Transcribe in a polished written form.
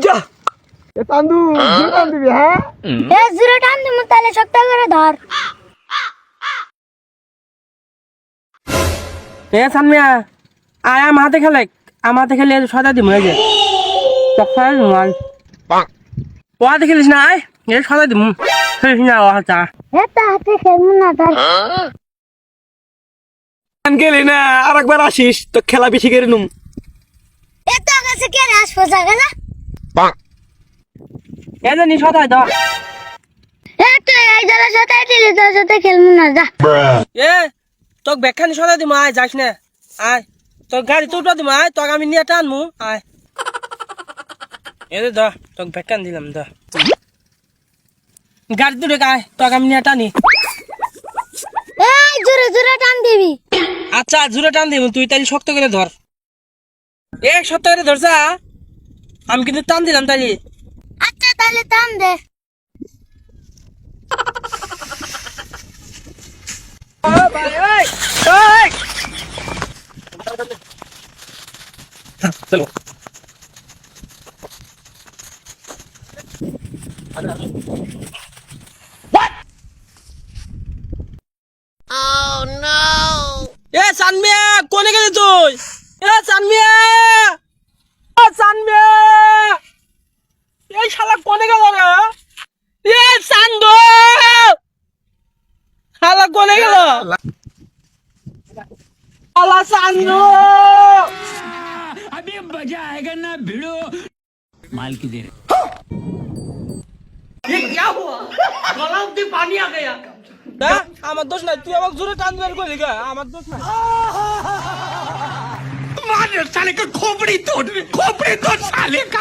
যা এ টান দিবি হ্যাঁ এ জোরে টান দিমু তাহলে শক্ত করে ধর। এ সানমিয়া আয় আমার হাতে খেলে সদা দিমু এই যে তখন মান ও হাতে খেলিস না আয় এ সদা দিমু খেলিস না ও হাতে এ তা হাতে খেলমু না ধর। গেলি না আরেকবার আসিস তো খেলা বেশি করে নুম এ তো কাছে কে আসবো জায়গা এ জানি সদাই দাও এ তো এই জায়গার সাথে দিলি তোর সাথে খেলমু না যা। এ তোক ব্যাখ্যানি সদা দিমু আয় যাস না আয় তোর গাড়ি তুলটা দিমু আয় তোকে আমি নিয়ে টানমু আয় এ দে তোকে ব্যাখ্যান দিলাম গাড়ি তুলে আয় তোকে আমি নিয়ে টানি এই জোরে জোরে টান দিবি। আচ্ছা জোরে টান দিমু তুই তাইলে শক্ত করে ধর এ শক্ত করে ধরছা আমি কিন্তু টান দিলাম তাইলে আচ্ছা তাহলে টান দে। চলো এ সানমিয়া কোনে গেলি তুই এ সানমিয়া এই শালা কোনে গেল রে এ সান্দো শালা কোনে গেল শালা সান্দো अभी मजा आएगा ना भिड़ो माल की देर ये क्या हुआ गला में पानी आ गया না আমার দোষ নাই তুই আমাকে জোরে টান বের করলি গা আমার দোষ নাই मार साले का खोपड़ी तोड़ साले का